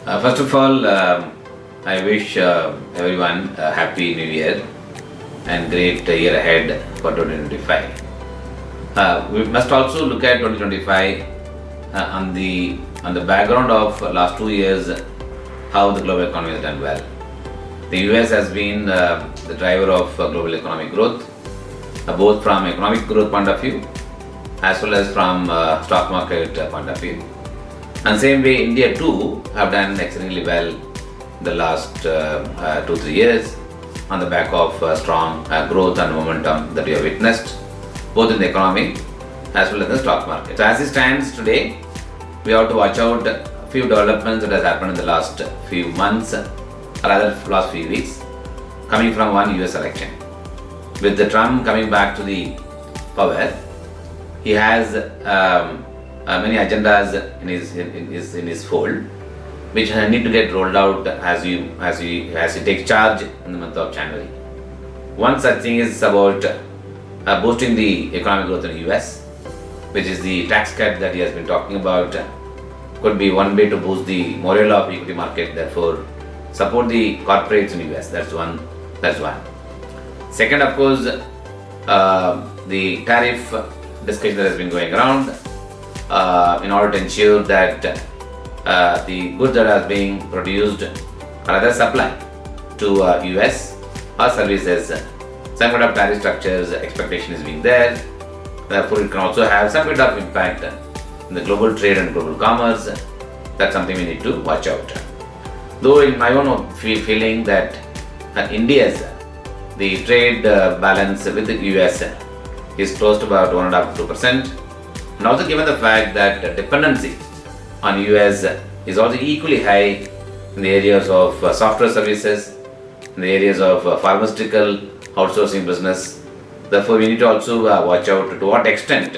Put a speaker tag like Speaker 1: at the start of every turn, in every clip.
Speaker 1: First of all, I wish everyone a happy new year and great year ahead for 2025. We must also look at 2025 on the background of last 2 years, how the global economy has done well. The US has been the driver of global economic growth, both from economic growth point of view as well as from stock market point of view. And same way, India too have done exceedingly well the last 2-3 years on the back of strong growth and momentum that we have witnessed both in the economy as well as the stock market. So as it stands today, we have to watch out a few developments that has happened in the last few months, or rather last few weeks, coming from one US election. With the Trump coming back to the power, he has many agendas in his fold, which need to get rolled out as he takes charge in the month of January. One such thing is about boosting the economic growth in the US, which is the tax cut that he has been talking about. Could be one way to boost the morale of equity market, therefore support the corporates in the US. That's one. Second, of course, the tariff discussion that has been going around in order to ensure that the goods that are being produced or rather supplied to US or services, some kind of tariff structures expectation is being there. Therefore, it can also have some kind of impact in the global trade and global commerce. That's something we need to watch out. Though in my own feeling that India's the trade balance with the US is close to about 1.5-2%, and also given the fact that dependency on US is also equally high in the areas of software services, in the areas of pharmaceutical outsourcing business. Therefore, we need to also watch out to what extent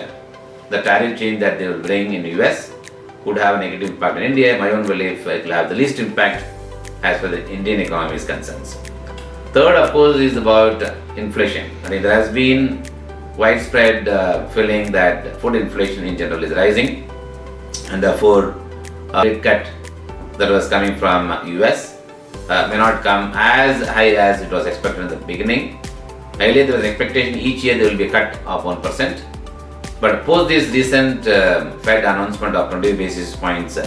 Speaker 1: the tariff change that they will bring in the US could have a negative impact on India. My own belief, it will have the least impact as far as the Indian economy is concerned. Third, of course, is about inflation. I mean, there has been widespread feeling that food inflation in general is rising, and therefore rate cut that was coming from US may not come as high as it was expected in the beginning. Earlier there was an expectation each year there will be a cut of 1%, but post this recent Fed announcement of 20 basis points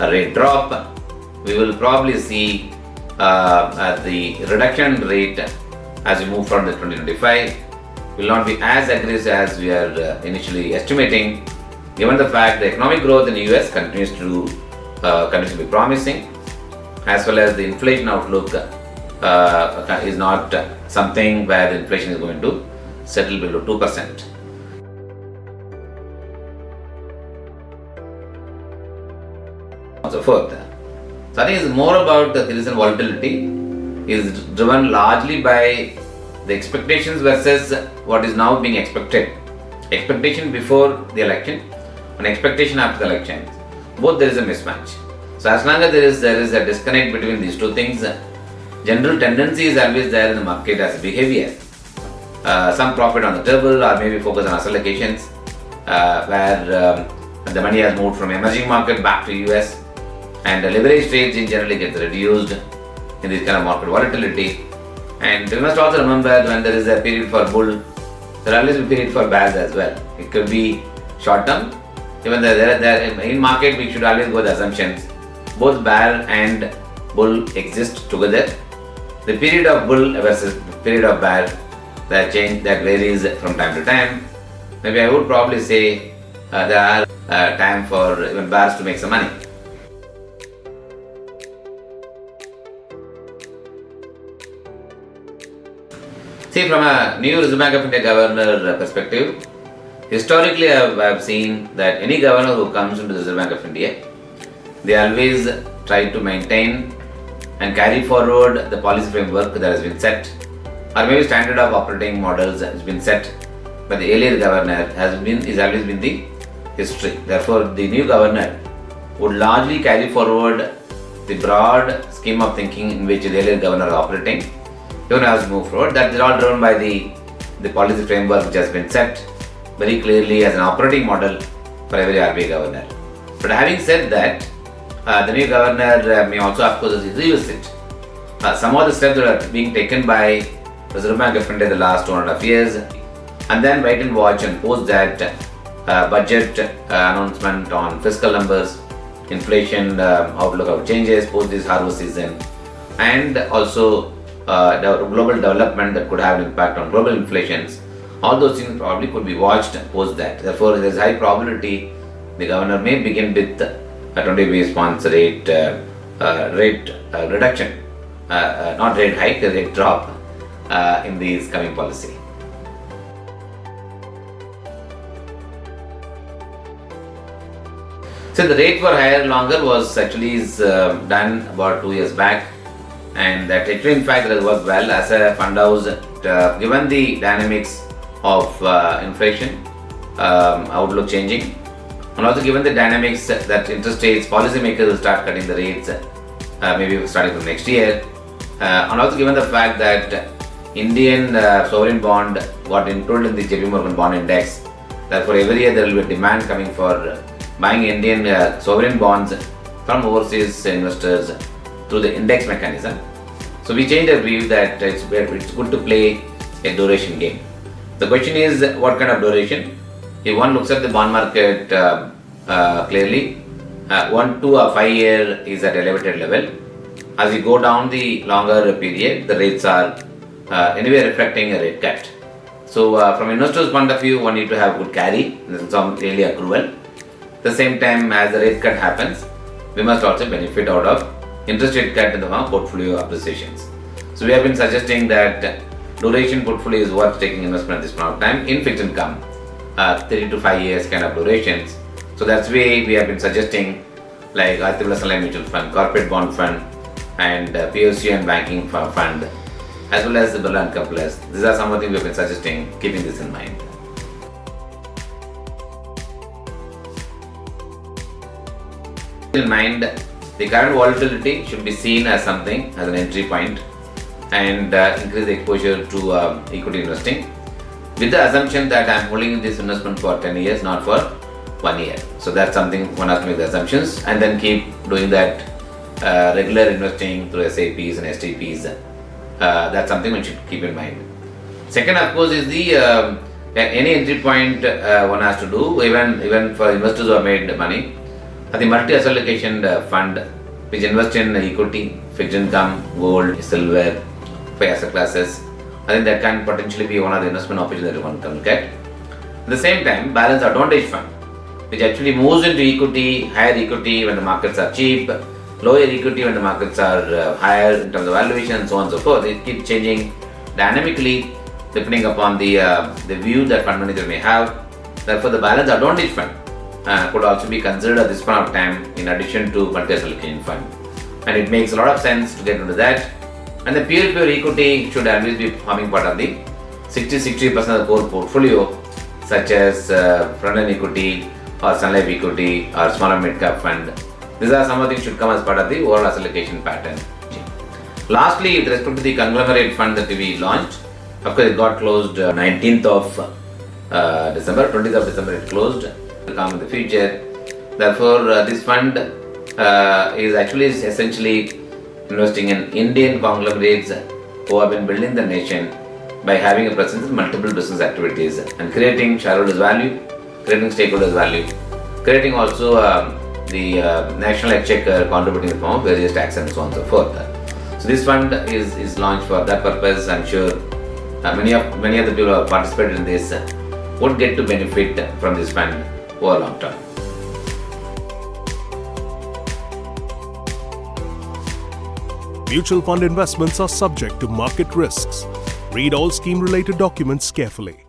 Speaker 1: rate drop, we will probably see the reduction rate as we move from the 2025 will not be as aggressive as we are initially estimating, given the fact the economic growth in the US continues to be promising, as well as the inflation outlook is not something where the inflation is going to settle below 2%. And so forth. So I think it's more about the recent volatility is driven largely by the expectations versus what is now being expected. Expectation before the election and expectation after the election. Both there is a mismatch. So as long as there is a disconnect between these two things, general tendency is always there in the market as behavior. Some profit on the table or maybe focus on asset allocations where the money has moved from emerging market back to US, and the leverage trades in generally gets reduced in this kind of market volatility. And we must also remember when there is a period for bull, there will always be a period for bears as well. It could be short term. Even in market, we should always go with assumptions. Both bear and bull exist together. The period of bull versus period of bear, that varies from time to time. Maybe I would probably say there are time for even bears to make some money. See, from a new Reserve Bank of India governor perspective, historically I have seen that any governor who comes into the Reserve Bank of India, they always try to maintain and carry forward the policy framework that has been set, or maybe standard of operating models that has been set by the earlier governor is always been the history. Therefore, the new governor would largely carry forward the broad scheme of thinking in which the earlier governor is operating. Even as we move forward, that is all driven by the policy framework which has been set very clearly as an operating model for every RBI governor. But having said that, The new governor may also, of course, revisit some of the steps that are being taken by Reserve Bank of India in the last 2.5 years, and then wait and watch and post that budget announcement on fiscal numbers, inflation outlook of changes post this harvest season, and also global development that could have an impact on global inflations. All those things probably could be watched post that. Therefore, there is high probability the governor may begin with a 20 basis points rate reduction, not rate hike, a rate drop in this coming policy. So the rate for higher longer was actually done about 2 years back, and that actually in fact has worked well as a fund house. Given the dynamics of inflation outlook changing, and also given the dynamics that interest rates, policymakers will start cutting the rates maybe starting from next year, and also given the fact that Indian sovereign bond got included in the JP Morgan bond index, therefore every year there will be a demand coming for buying Indian sovereign bonds from overseas investors through the index mechanism. So we changed our view that it's good to play a duration game. The question is, what kind of duration? If one looks at the bond market clearly, 1 to 5 year is at elevated level. As you go down the longer period, the rates are anyway reflecting a rate cut. So from investors' point of view, one need to have good carry, some really accrual. At the same time, as the rate cut happens, we must also benefit out of interest rate cut in the form of portfolio appreciations. So we have been suggesting that duration portfolio is worth taking investment at this point of time in fixed income, 3 to 5 years kind of durations. So that's why we have been suggesting like Aditya Birla Sun Life Mutual Fund, Corporate Bond Fund, and POC and Banking Fund, as well as the Birla Income Plus. These are some of the things we have been suggesting, keeping this in mind. In mind, the current volatility should be seen as something as an entry point and increase the exposure to equity investing, with the assumption that I am holding this investment for 10 years, not for 1 year. So that's something one has to make the assumptions, and then keep doing that regular investing through STPs and STPs. That's something one should keep in mind. Second, of course, is the any entry point one has to do, even for investors who have made money. The multi-asset allocation fund, which invests in equity, fixed income, gold, silver, 5 asset classes, I think that can potentially be one of the investment opportunities that one can look at. At the same time, balanced advantage fund, which actually moves into equity, higher equity when the markets are cheap, lower equity when the markets are higher in terms of valuation, and so on and so forth. It keeps changing dynamically depending upon the view that fund manager may have. Therefore, the balanced advantage fund could also be considered at this point of time in addition to multi-asset allocation fund, and it makes a lot of sense to get into that. And the pure equity should always be forming part of the 60% of the core portfolio, such as front-end equity or Sun Life equity or smaller mid-cap fund. These are some of the things should come as part of the overall asset allocation pattern. Lastly, with respect to the conglomerate fund that we launched, of course it got closed 19th of December, 20th of December it closed. It will come in the future. Therefore, this fund is actually essentially investing in Indian conglomerates who have been building the nation by having a presence in multiple business activities and creating shareholders value, creating stakeholders value, creating also the national exchequer contributing in the form of various tax and so on and so forth. So this fund is launched for that purpose. I'm sure many of the people who have participated in this would get to benefit from this fund over long term.
Speaker 2: Mutual fund investments are subject to market risks. Read all scheme-related documents carefully.